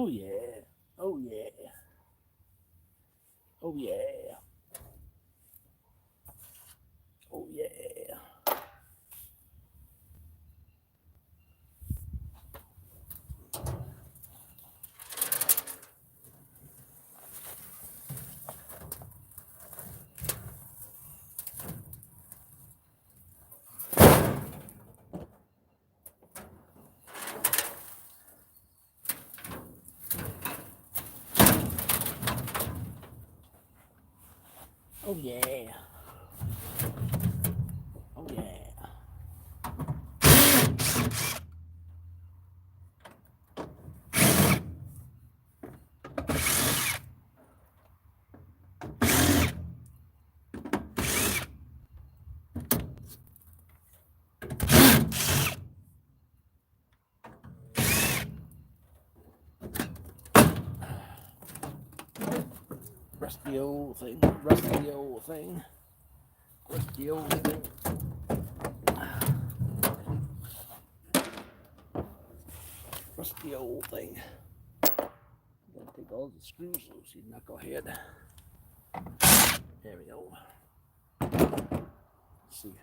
Oh yeah. Oh yeah. Oh yeah. Oh yeah. Oh yeah. Oh yeah. Rusty old thing. Rusty old thing. Rusty old thing. Rusty old thing. Gotta take all the screws loose, you knucklehead. There we go. Let's see.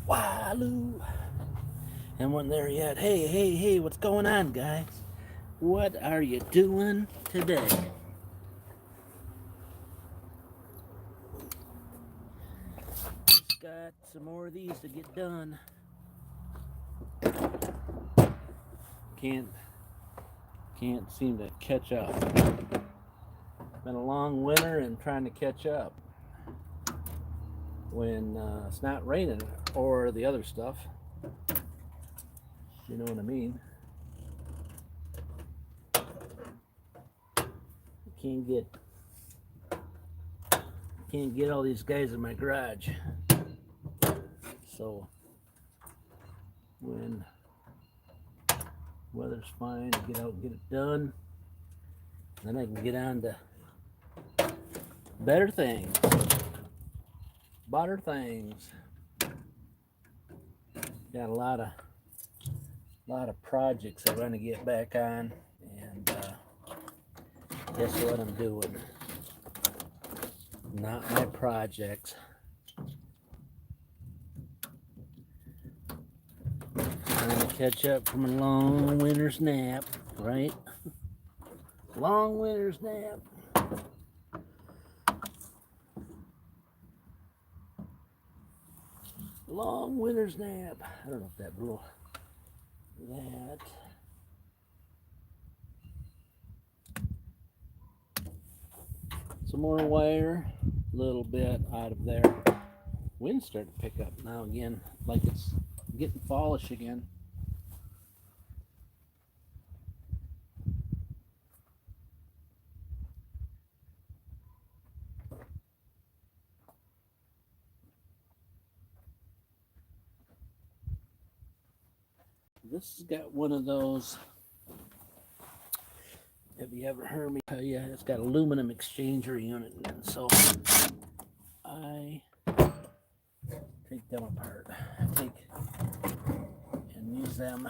Waloo. And one there yet. Hey, hey, hey, what's going on, guys? What are you doing today? Just got some more of these to get done. Can't seem to catch up. Been a long winter and trying to catch up when it's not raining or the other stuff. You know what I mean? Can't get all these guys in my garage. So when weather's fine, to get out and get it done, then I can get on to better things, things. Got a lot of projects I want to get back on, and guess what I'm doing? Not my projects. Trying to catch up from a long winter's nap, right? Long winter's nap. Long winter's nap. I don't know if that blew that. Some more wire, a little bit out of there. Wind's starting to pick up now again, like it's getting fallish again. This has got one of those. Have you ever heard me tell you it's got aluminum exchanger unit in it? So I take them apart. Take and use them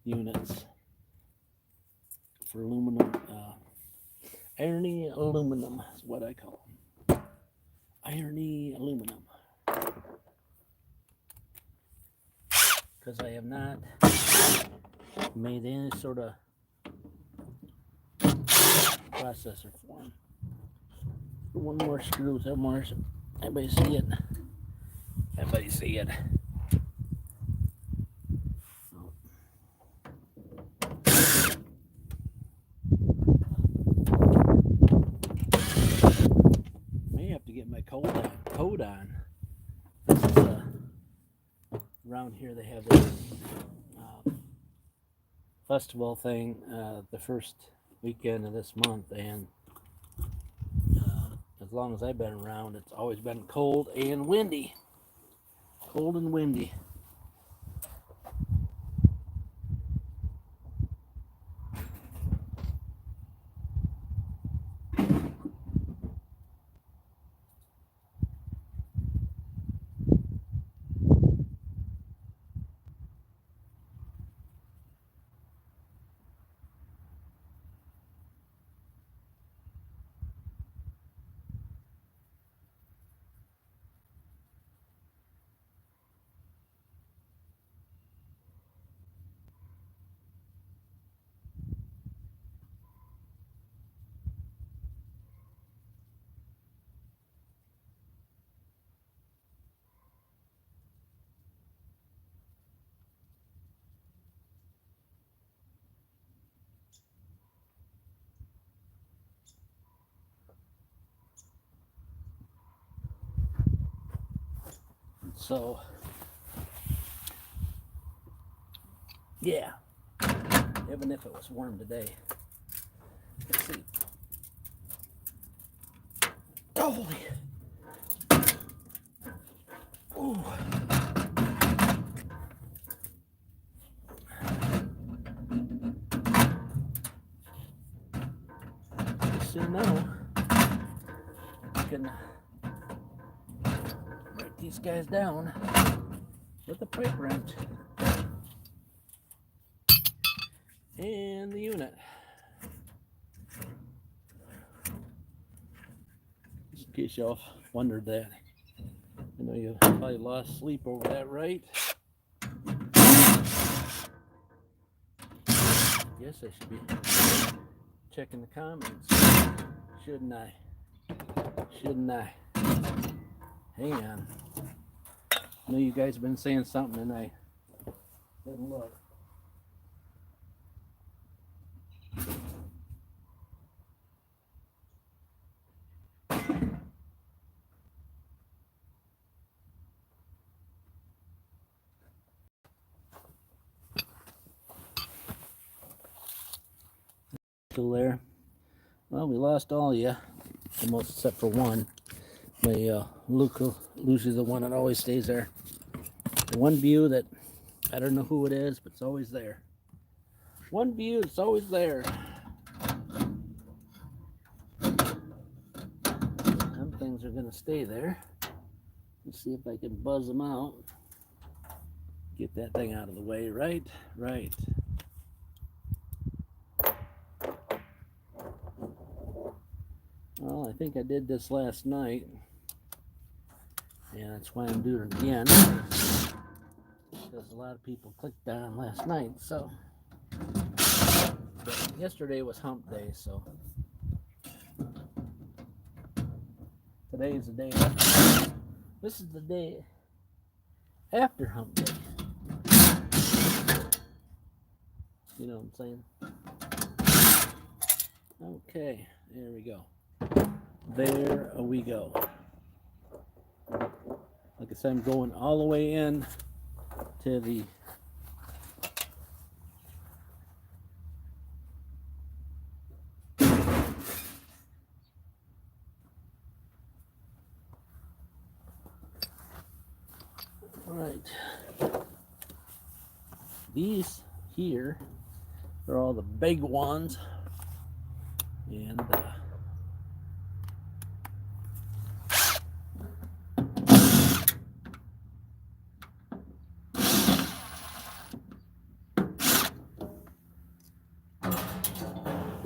units for aluminum. Irony aluminum is what I call them. Irony aluminum. Because I have not made any sort of processor for them. One more screw somewhere. Everybody see it? Everybody see it? May have to get my code on. This is around here they have this festival thing the first weekend of this month, and as long as I've been around, it's always been cold and windy. Cold and windy. So, yeah, even if it was warm today. Let's see. Holy. Ooh. So now, I can break these guys down with a pipe wrench and the unit. Just in case y'all wondered that. I know you probably lost sleep over that, right? Guess I should be checking the comments. Shouldn't I? Shouldn't I? Hang on. I know you guys have been saying something and I didn't look. Still there? Well, we lost all of you, almost except for one. My Lucy's the one that always stays there. The one view that I don't know who it is, but it's always there. One view, it's always there. Some things are gonna stay there. Let's see if I can buzz them out. Get that thing out of the way, right? Right. Well, I think I did this last night, and that's why I'm doing it again, because a lot of people clicked on last night. So, but yesterday was hump day, so today is the day after. This is the day after hump day. You know what I'm saying? Okay, there we go. There we go. Like I said, I'm going all the way in to the right. These here are all the big ones, and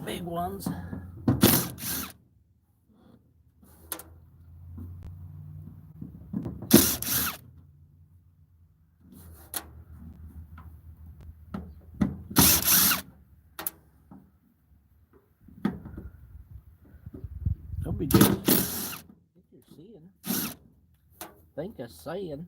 big ones. Don't be good. I think you're seeing. I think I'm saying.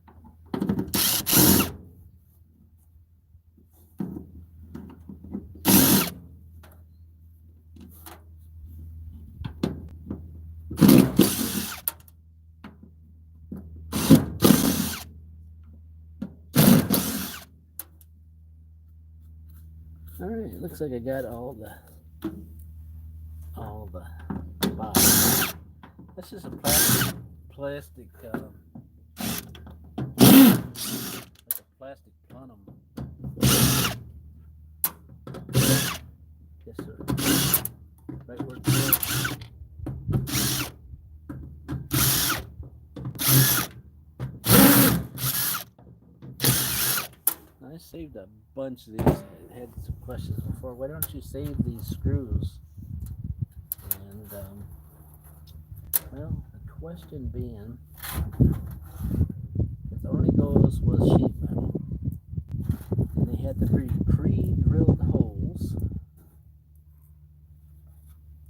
All right, looks like I got all the bottom. This is a plastic like a plastic plenum. Yes, sir. Right where it's I saved a bunch of these. I had some questions before. Why don't you save these screws? And well, the question being, it only goes with sheet metal, and they had the pre-drilled holes,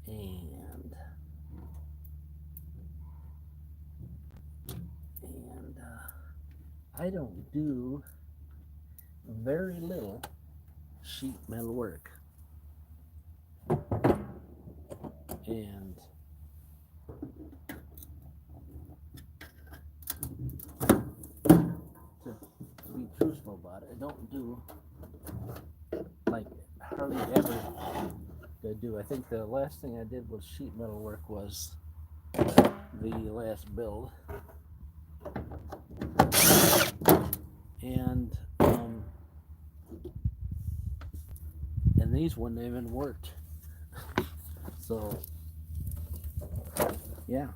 and I don't do very little sheet metal work, and to be truthful about it, I don't do like hardly ever do. I think the last thing I did was sheet metal work was the last build, and these wouldn't even worked. So yeah.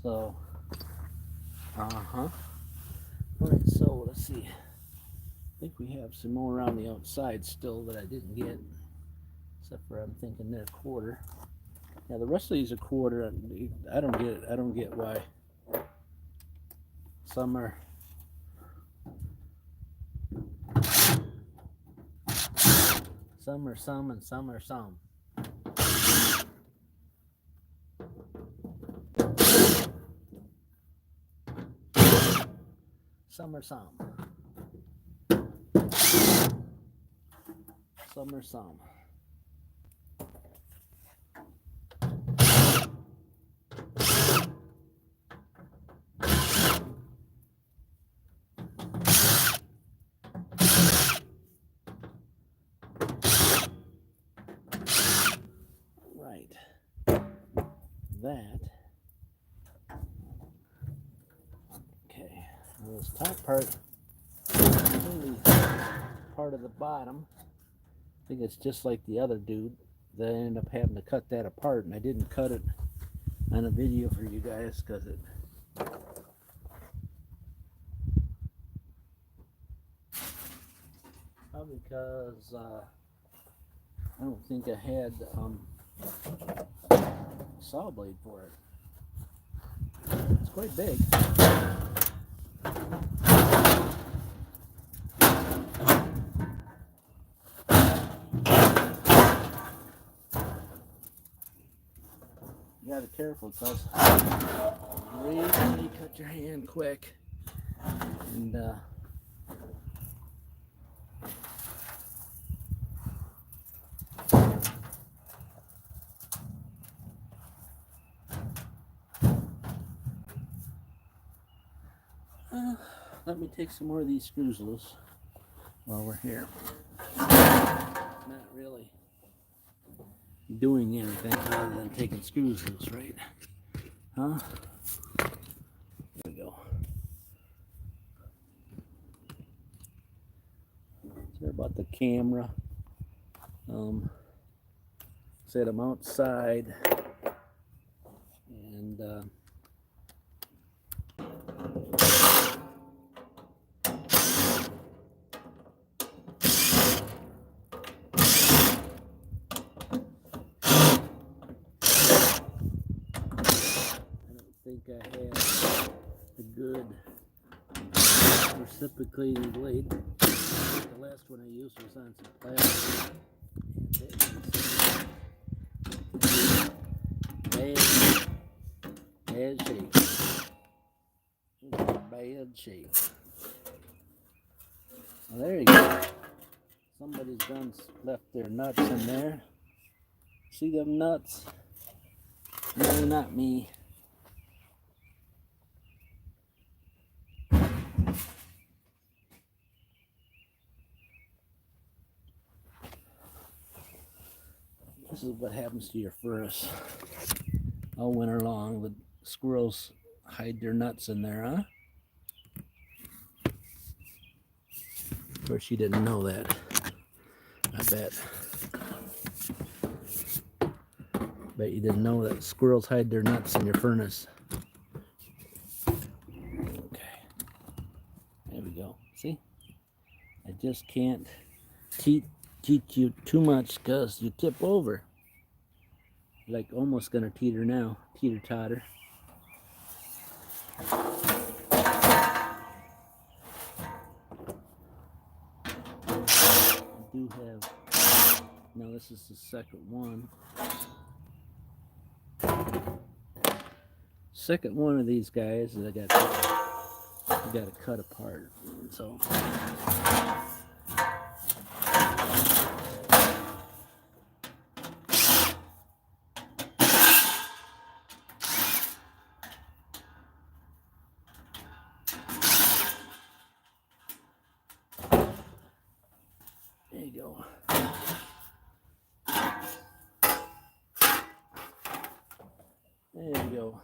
So all right, so let's see. I think we have some more around the outside still that I didn't get, except for I'm thinking they're a quarter. Now the rest of these are quarter. I don't get it. I don't get why some are some and some are some. Some are some. Some are some. Right. That. Okay. Now this top part, really part of the bottom. I think it's just like the other dude. That I ended up having to cut that apart, and I didn't cut it on a video for you guys because it probably because I don't think I had a saw blade for it. It's quite big. You gotta be careful because really cut your hand quick, and let me take some more of these screws loose while we're here. Not really doing anything other than taking screws loose, right? Huh? There we go. Sorry about the camera. Said I'm outside, and think I have a good reciprocating blade. The last one I used was on some plastic. Bad shape. Bad shape. Well, there you go. Somebody's done left their nuts in there. See them nuts? No, not me. This is what happens to your furnace all winter long. The squirrels hide their nuts in there, huh? Of course, you didn't know that. I bet. Bet you didn't know that squirrels hide their nuts in your furnace. Okay. There we go. See? I just can't teach you too much because you tip over. Like almost gonna teeter now. Teeter totter. I do have, now this is the second one. Second one of these guys that I got to cut apart. So there you go. There you go.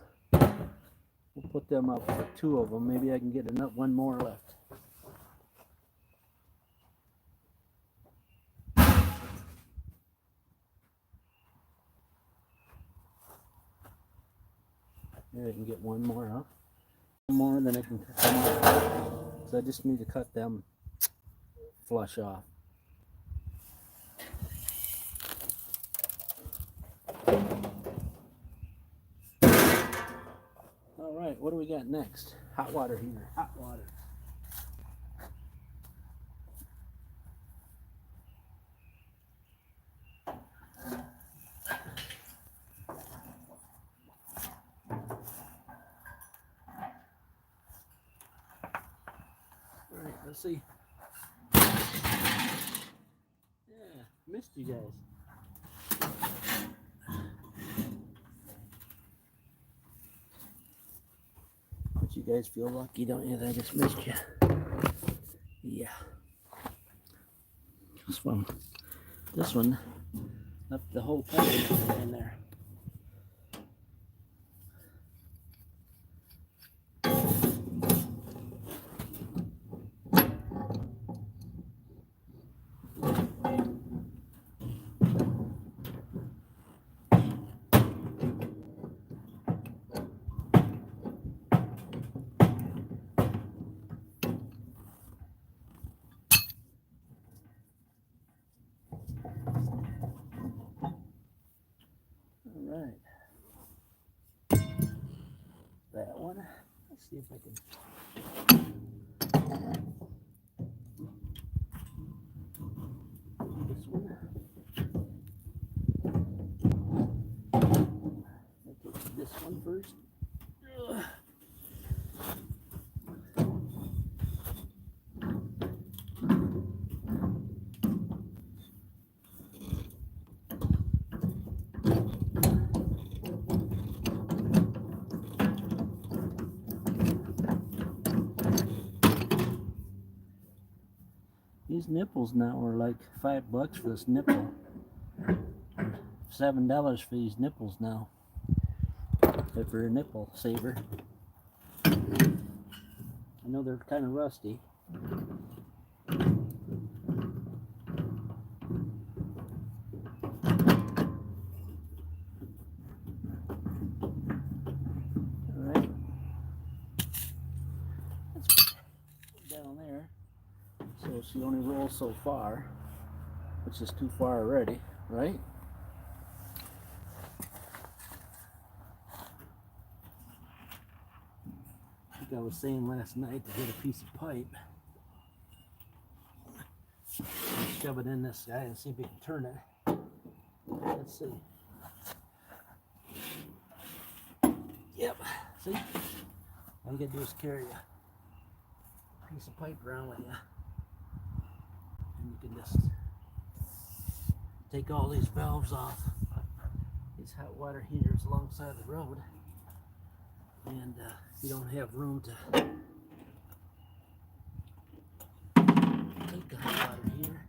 We'll put them up for two of them. Maybe I can get one more left. Maybe I can get one more, huh? One more, then I can cut them off. So I just need to cut them flush off. All right, what do we got next? Hot water heater, hot water. All right, let's see. Yeah, missed you guys. But you guys feel lucky, don't you, that I just missed you? Yeah. This one left the whole pipe in there. Right. That one. Let's see if I can. This one. I'll take this one first. Ugh. These nipples now are like $5 for this nipple. $7 for these nipples now. For a nipple saver. I know they're kind of rusty. Alright. Let's put that down there. So she only rolls so far, which is too far already, right? I think I was saying last night to get a piece of pipe and shove it in this guy and see if we can turn it. Let's see. Yep, see? All you gotta do is carry a piece of pipe around with you. And you can just take all these valves off these hot water heaters alongside the road. And if you don't have room to take the hot water heater,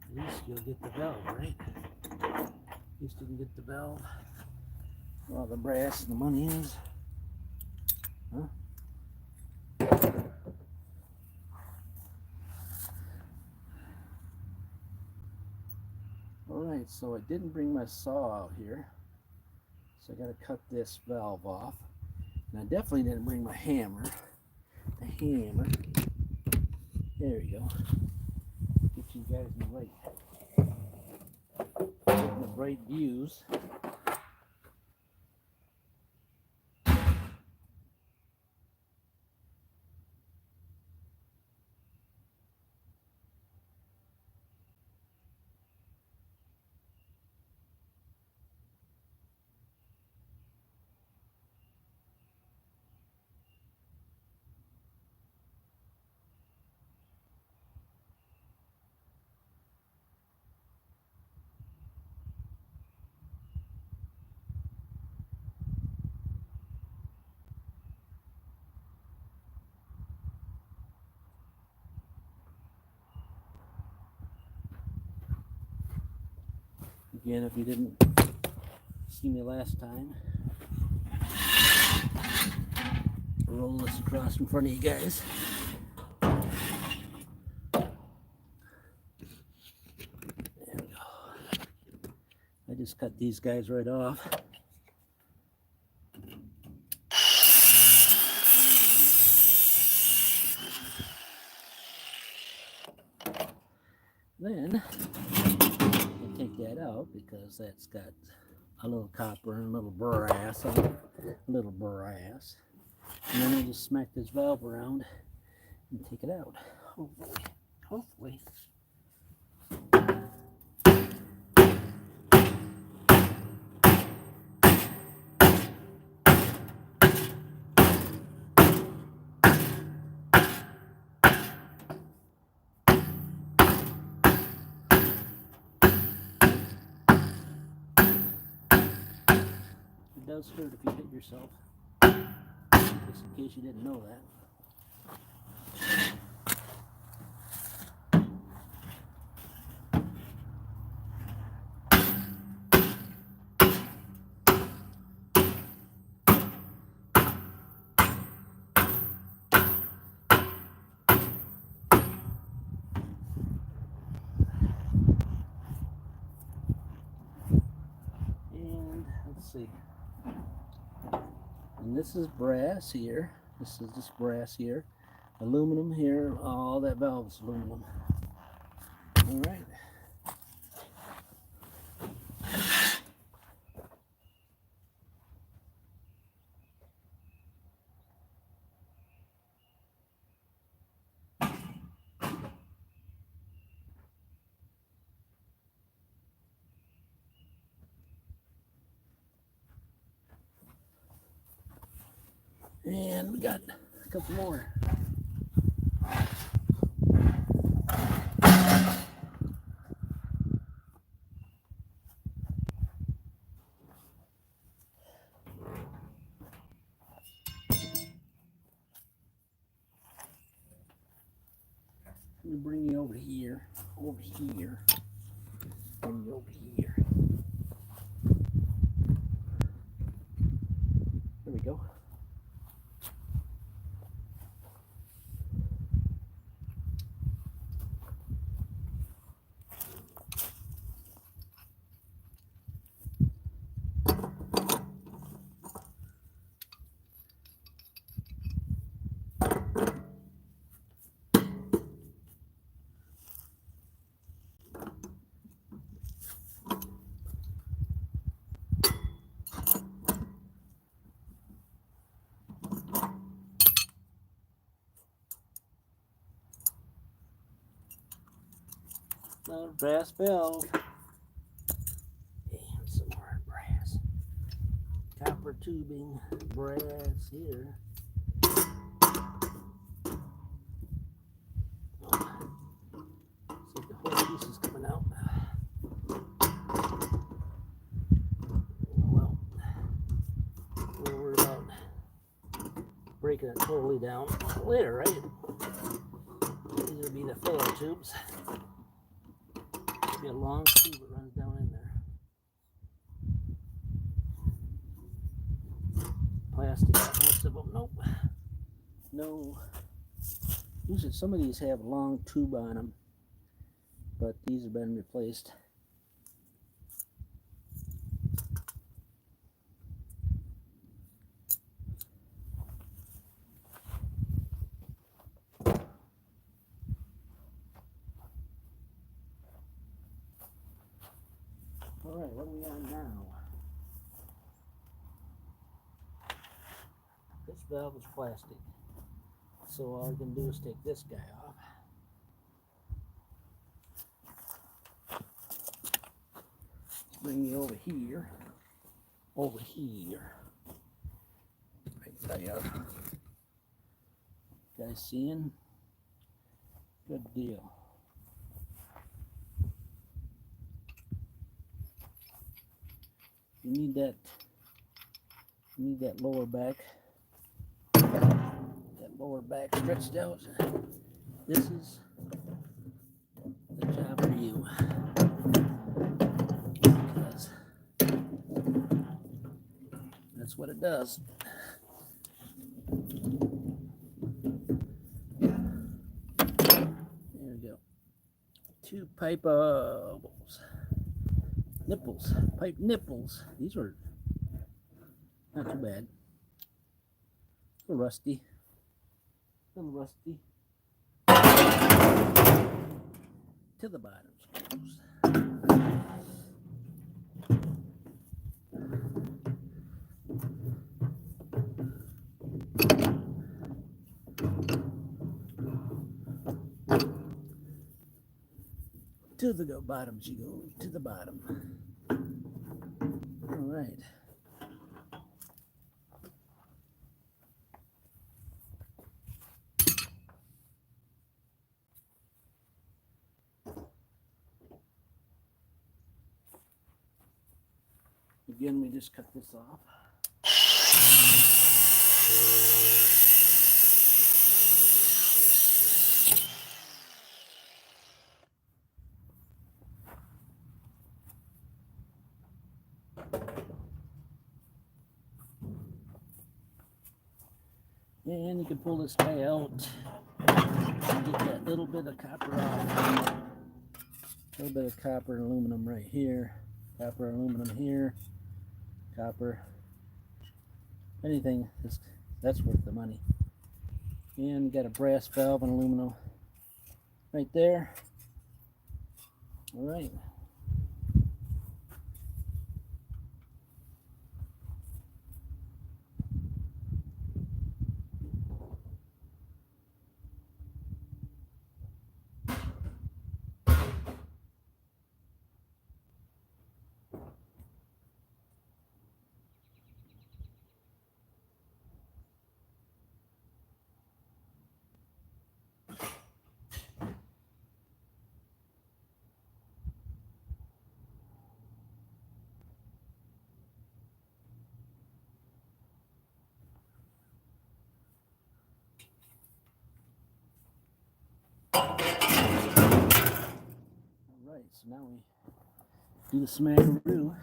at least you'll get the valve, right? At least you can get the valve where all the brass and the money is. Huh? Alright, so I didn't bring my saw out here. So I gotta cut this valve off. And I definitely didn't bring my hammer. The hammer. There we go. Get you guys in the right views. Again, if you didn't see me last time, roll this across in front of you guys. There we go. I just cut these guys right off. Then I take that out because that's got a little copper and a little brass on it, a little brass. And then I just smack this valve around and take it out. Hopefully. It does hurt if you hit yourself, just in case you didn't know that. And let's see. And this is brass here. This is just brass here. Aluminum here. All that valve's aluminum. All right. And we got a couple more. Let me bring you over here. Bring you over here. There we go. Another brass valve. And some more brass. Copper tubing, brass here. See if the whole piece is coming out. Well, we'll worry about breaking it totally down later, right? These will be the filler tubes. Be a long tube that runs down in there. plastic. Most of them, nope. No. Usually some of these have a long tube on them, but these have been replaced. All right, what are we on now? This valve is plastic, so all we can do is take this guy off. Bring you over here. Right there. Guys seeing? Good deal. You need that lower back. That lower back stretched out. This is the job for you. Because that's what it does. There we go. 2 pipe pipe nipples. These were not too bad. A little rusty. To the bottom screws. To the bottom she goes, to the bottom. All right. Again, we just cut this off. And you can pull this guy out and get that little bit of copper off. A little bit of copper and aluminum right here. Copper, aluminum here. Copper. Anything, that's worth the money. And got a brass valve and aluminum right there. All right. Alright, so now we do the smagaroo.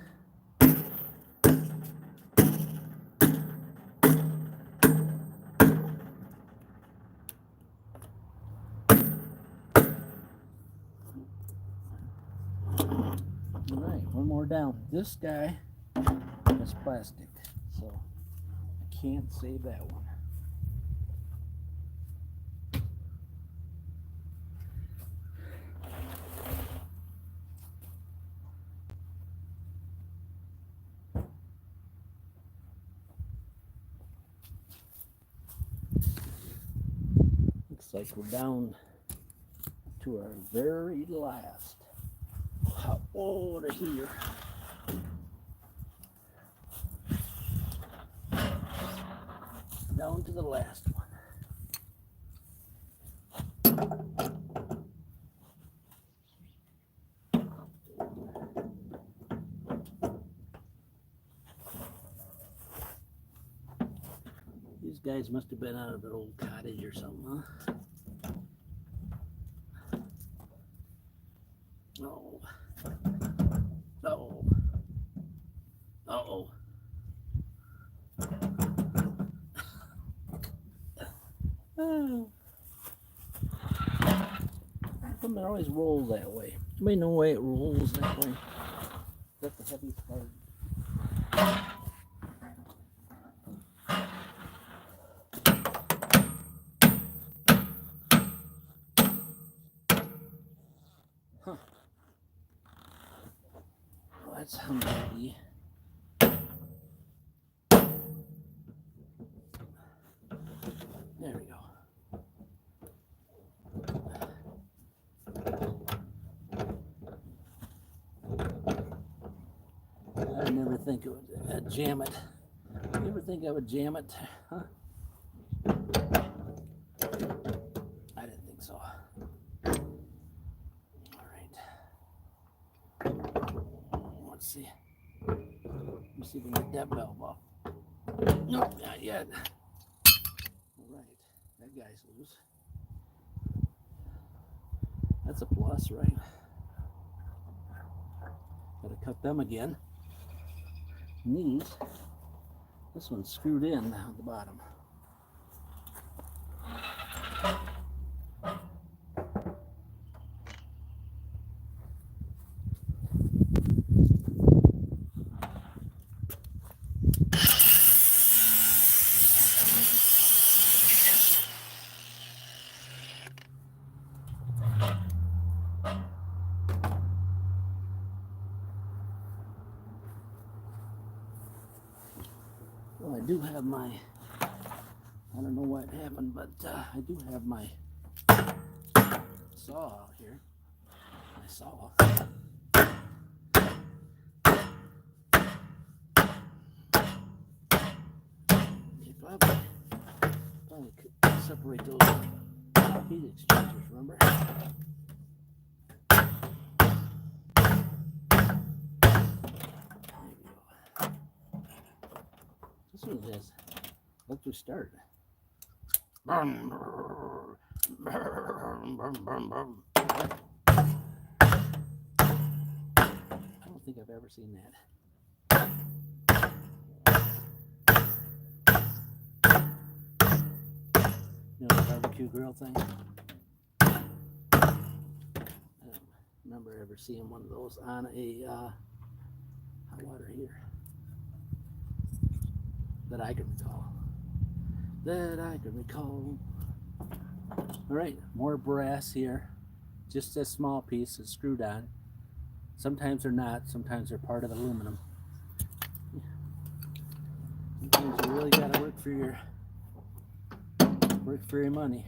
Alright, one more down. This guy is plastic, so I can't save that one. Looks like we're down to our very last hot water here. Down to the last one. These guys must have been out of an old cottage or something, huh? Oh. Uh-oh. Uh-oh. It always rolls that way. Anybody know why it rolls that way? That's the heaviest part. Huh. Well, that's heavy. There we go. I never think it would jam it. You ever think I would jam it? Huh? I didn't think so. All right. Let's see. Let me see if we can get that valve off. Nope, not yet. All right. That guy's loose. That's a plus, right? Gotta cut them again. And these, this one's screwed in at the bottom. Well, I do have my, I don't know what happened, but I do have my saw out here. My saw. Okay, probably could separate those heat exchangers, remember? This one has electric start. I don't think I've ever seen that. You know, the barbecue grill thing. I don't remember ever seeing one of those on a hot water heater that I can recall. All right, more brass here. Just a small piece is screwed on. Sometimes they're not. Sometimes they're part of the aluminum. Sometimes you really gotta work for your money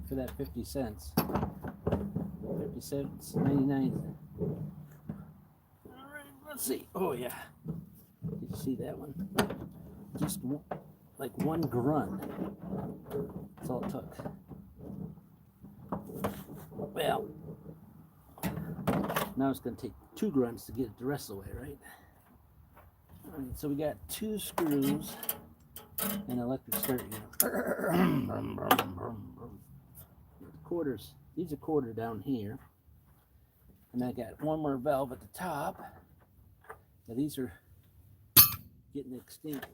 for that 50 cents. 50 cents, 99. All right, let's see. Oh yeah. Did you see that one? Just like one grunt. That's all it took. Well, now it's going to take 2 grunts to get it the rest of the way, right? All right, so we got 2 screws and electric start unit. Quarters. These are quarter down here, and I got one more valve at the top. Now these are getting extinct.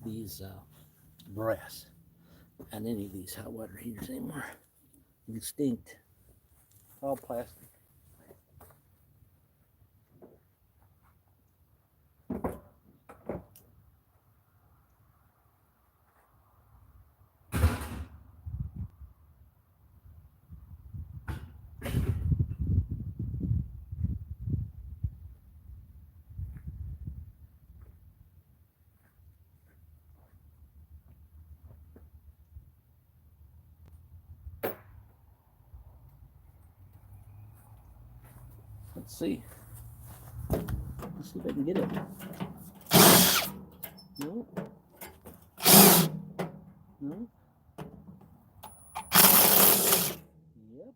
These brass on any of these hot water heaters anymore. Extinct. All plastic. Let's see. Let's see if I can get it. No. No. Yep.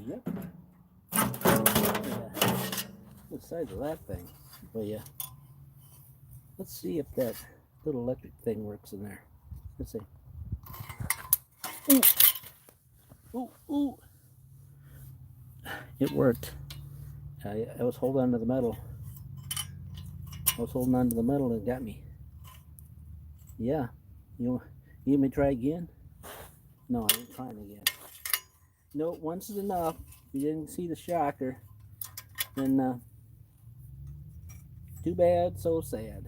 Yep. Yeah. The size of that thing. But yeah. Let's see if that little electric thing works in there. Let's see. Ooh. Ooh, ooh. It worked. I was holding on to the metal. I was holding on to the metal and it got me. Yeah. You want me to try again? No, I ain't trying again. Nope, once is enough. If you didn't see the shocker, then too bad, so sad.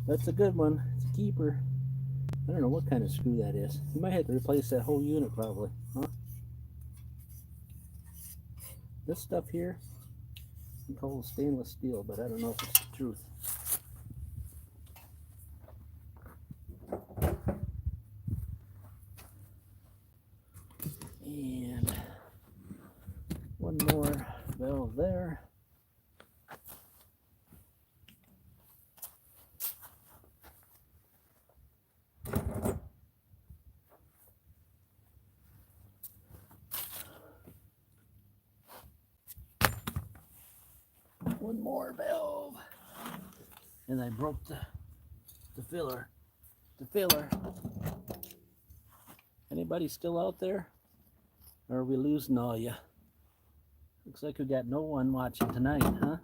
That's a good one. It's a keeper. I don't know what kind of screw that is. You might have to replace that whole unit probably, huh? This stuff here, I'm told stainless steel, but I don't know if it's the truth. And one more valve there. One more valve. And I broke the filler. The filler. Anybody still out there? Or are we losing all ya? Looks like we got no one watching tonight, huh?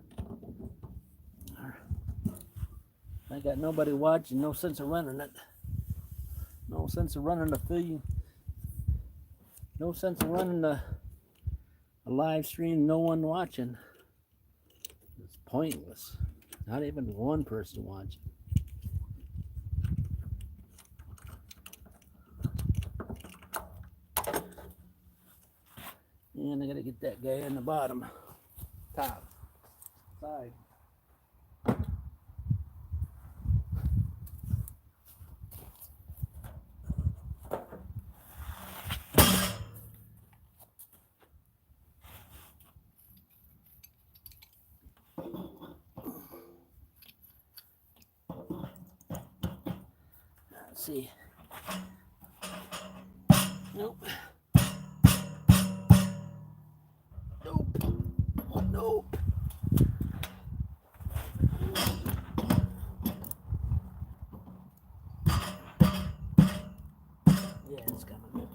I got nobody watching, no sense of running it. No sense of running the feed. No sense of running a live stream, no one watching. It's pointless. Not even one person watching. And I gotta get that guy in the bottom, top, side. Let's see. Nope. Nope. Nope. Yeah, it's coming.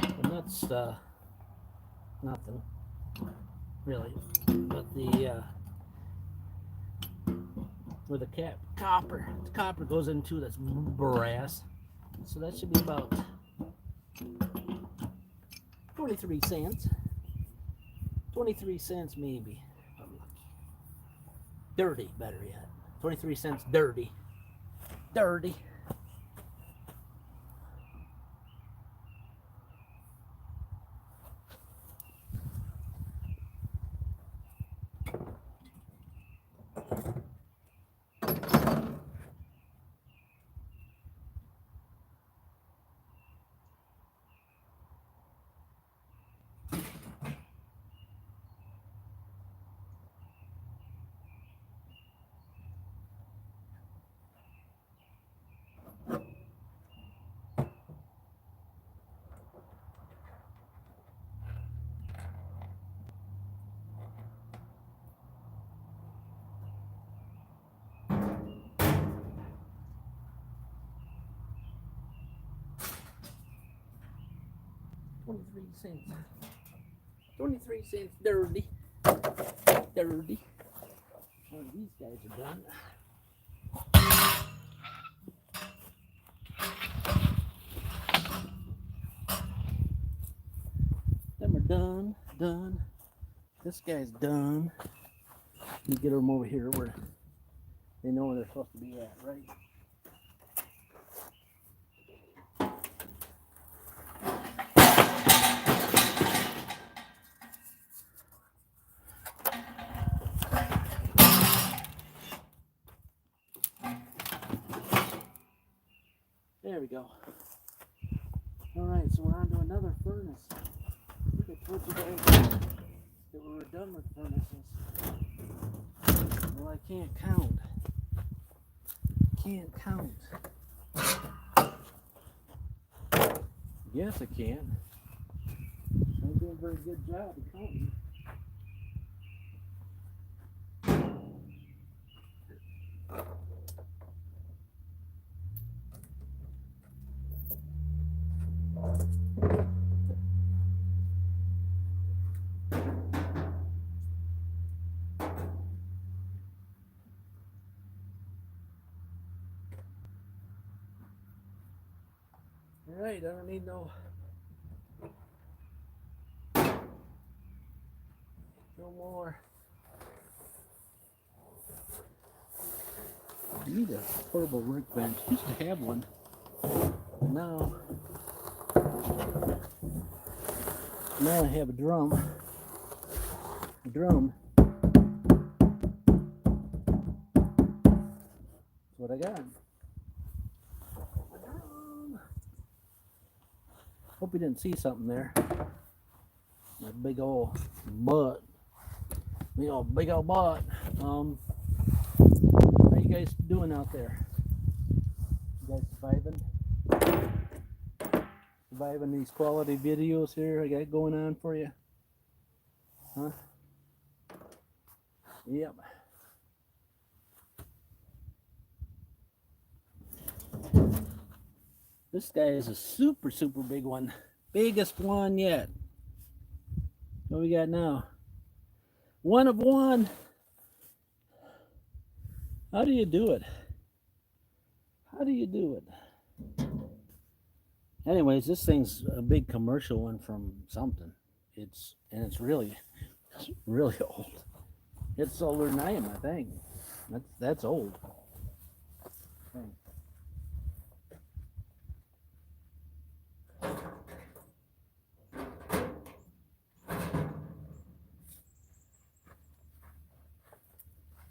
And that's nothing really, but the where the copper goes into this brass, so that should be about 23 cents. 23 cents maybe. Dirty, better yet. 23 cents dirty. Dirty. $0.23. 23 cents dirty. Dirty. Well, these guys are done. Them are done. Done. This guy's done. Let me get them over here where they know where they're supposed to be at, right? There we go. Alright, so we're on to another furnace. I think I told you guys that we were done with furnaces. Well, I can't count. Can't count. Yes, I can. I'm doing a very good job of counting. right. I don't need no more. I need a portable workbench. Used to have one. But now I have a drum. That's what I got. Hope you didn't see something there. My big old butt. Big old butt. How you guys doing out there? You guys surviving these quality videos here I got going on for you? Huh? Yep. This guy is a super big one. Biggest one yet. What we got now? One of one. How do you do it? Anyways, this thing's a big commercial one from something. It's really old. It's older than I am, I think. That's old.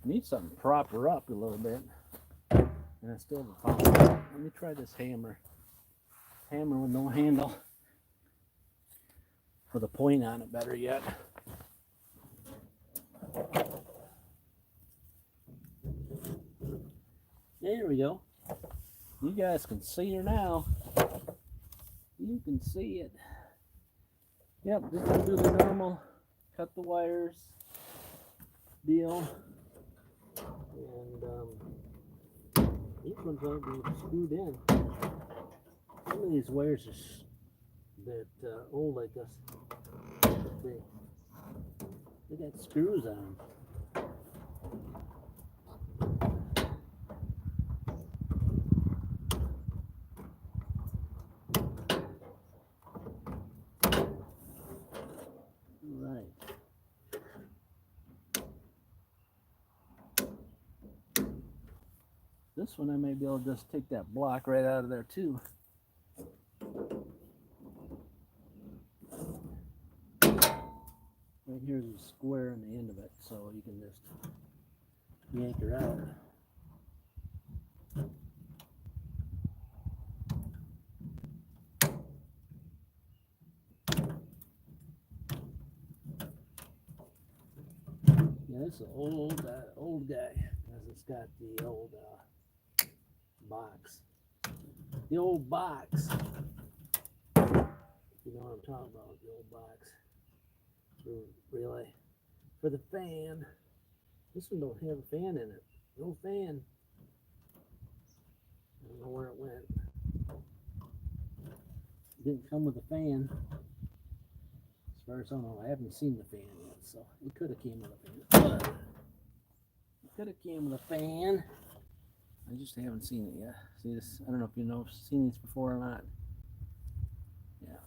Need something to prop her up a little bit. And I still haven't found it. Let me try this hammer. Hammer with no handle. With a point on it, better yet. There we go. You guys can see her now. You can see it. Yep, just gonna do the normal cut the wires deal. And these ones aren't being screwed in. Some of these wires are that old like this. They got screws on them. Right. This one I may be able to just take that block right out of there too. Right here's a square on the end of it, so you can just yank her out. Yeah, this is an old guy, because it's got the old box. The old box. You know what I'm talking about, the old box. Relay. For the fan. This one don't have a fan in it. No fan. I don't know where it went. It didn't come with a fan. As far as I know, I haven't seen the fan yet, so it could have came with a fan. It could have came with a fan. I just haven't seen it yet. See this? I don't know if you know, seen these before or not. Yeah.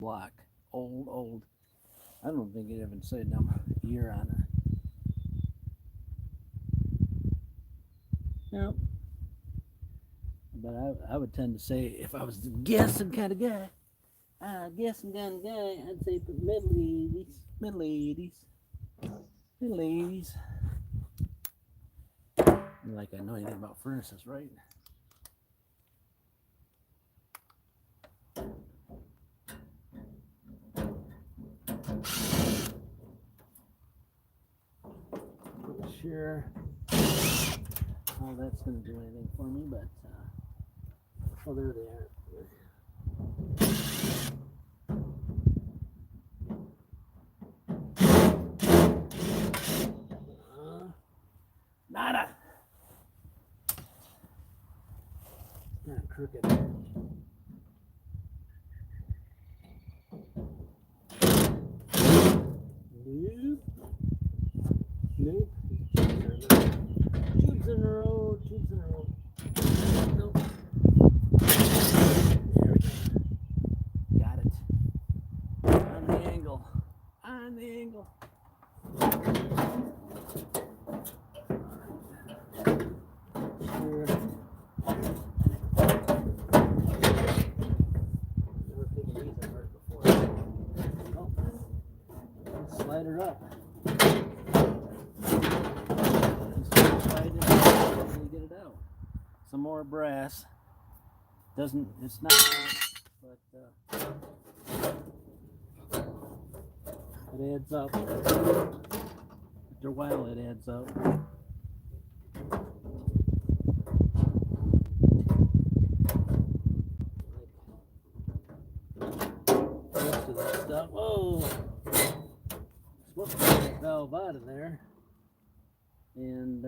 block. Old. I don't think it even said no year on it. No. But I would tend to say, if I was the guessing kind of guy, I'd say the middle 80s. Like I know anything about furnaces, right? Not sure how that's going to do anything for me, but oh, there they are. Nada. Kind of crooked. Nope. Tubes in a row. Nope. There we go. Got it. On the angle. Sure. Never taken these apart before. Oh. Slide it up. Get it out. Some more brass. It's not, but it adds up. After a while, it adds up. Most of that stuff. Whoa! Supposed to get that valve out of there, and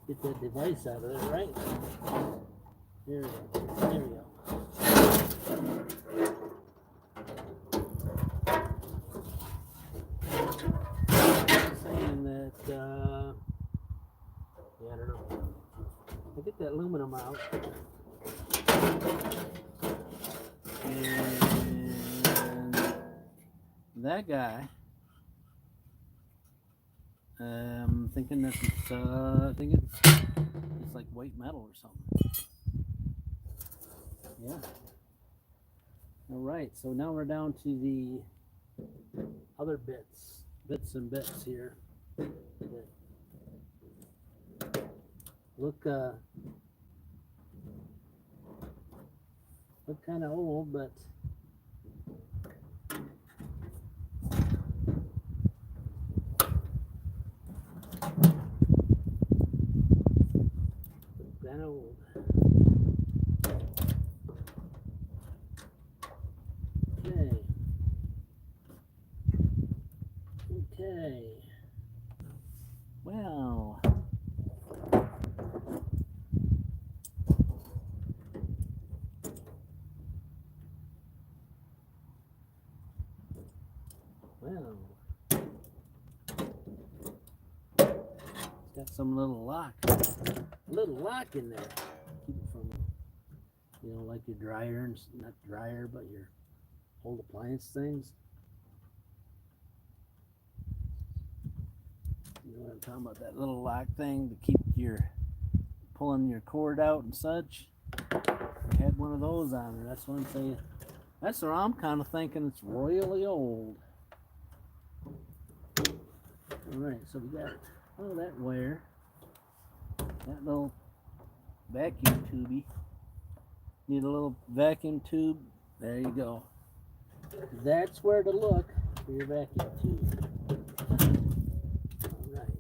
get that device out of there, right? There we go. Saying that, yeah, I don't know. I get that aluminum out. And that guy, thinking that it's like white metal or something. Yeah. All right. So now we're down to the other bits here. Look kind of old, but kind of old. Okay. Well. It's got some little lock in there. Keep it from, like your dryer, and not dryer, but your old appliance things. You know what I'm talking about? That little lock thing to keep pulling your cord out and such. I had one of those on there. That's what I'm saying. That's where I'm kind of thinking it's royally old. Alright, so we got that wire. That little vacuum tubey. Need a little vacuum tube. There you go. That's where to look for your vacuum tube. Alright.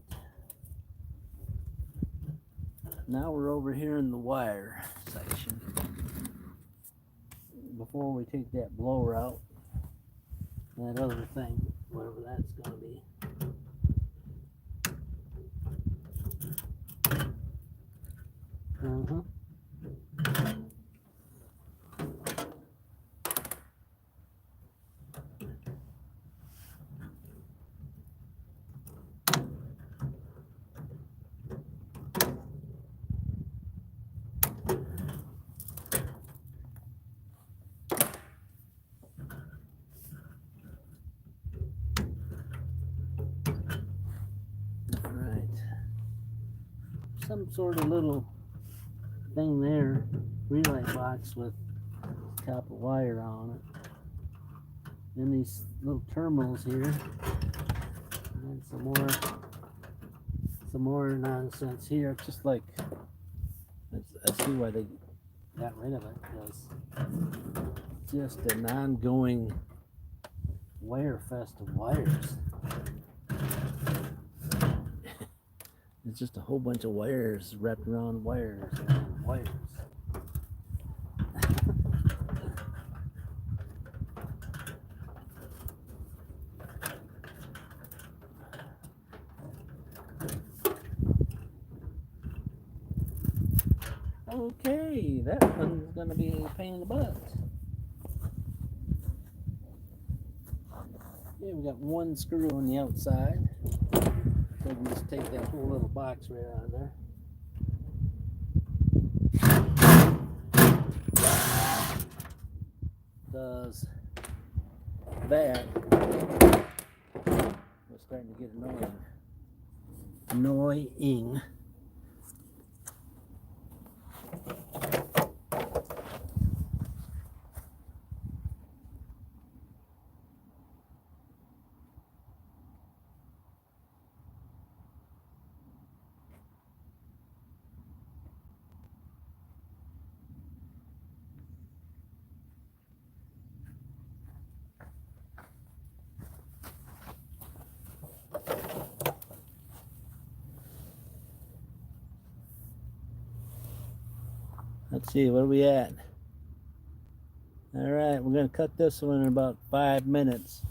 Now we're over here in the wire section. Before we take that blower out, that other thing, whatever that's going to be. some sort of little thing there, relay box with copper wire on it. Then these little terminals here, and then some more nonsense here. Just like I see why they got rid of it, because just an ongoing wire fest of wires. It's just a whole bunch of wires wrapped around wires and wires. Okay, that one's gonna be a pain in the butt. Yeah, we got one screw on the outside. So we can just take that whole little box right out of there. Does that. We're starting to get annoying. Annoying. Let's see, what are we at? All right, we're gonna cut this one in about 5 minutes.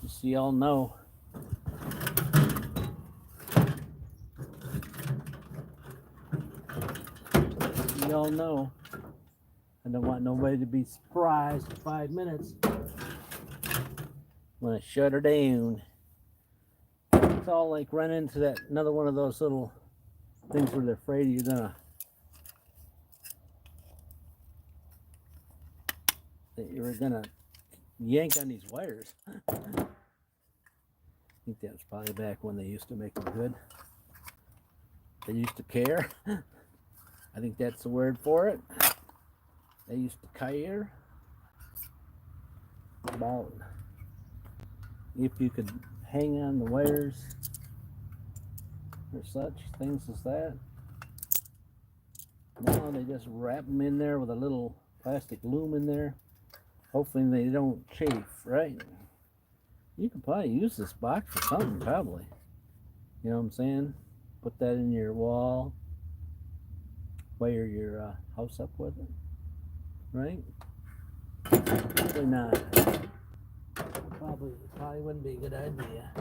Just so y'all know. Y'all know. I don't want nobody to be surprised in 5 minutes when I shut her down. It's all like run into that another one of those little things where they're afraid you're gonna yank on these wires. I think that was probably back when they used to make them good. They used to care. I think that's the word for it. They used to care about if you could hang on the wires or such things as that. Now they just wrap them in there with a little plastic loom in there. Hopefully they don't chafe, right? You could probably use this box for something, probably. You know what I'm saying? Put that in your wall. Wire your house up with it, right? Probably not. Probably wouldn't be a good idea.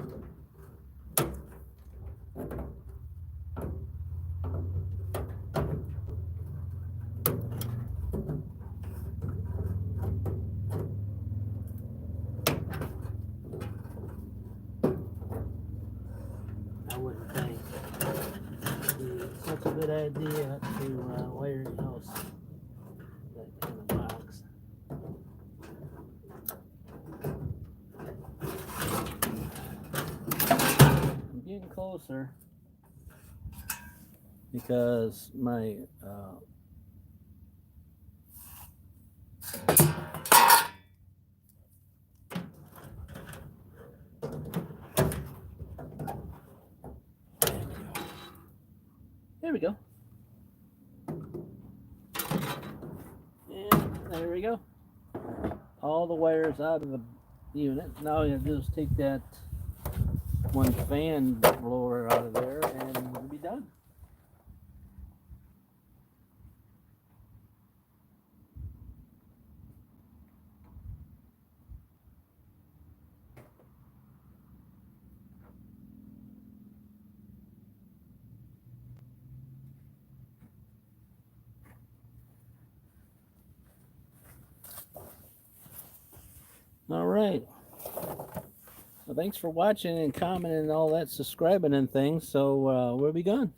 I wouldn't think it's such a good idea to wire your house that kind of box. I'm getting closer because my there we go. And there we go. All the wires out of the unit. Now you just take that one fan blower out of there and we'll be done. All right. Well, thanks for watching and commenting and all that, subscribing and things. So we'll be done.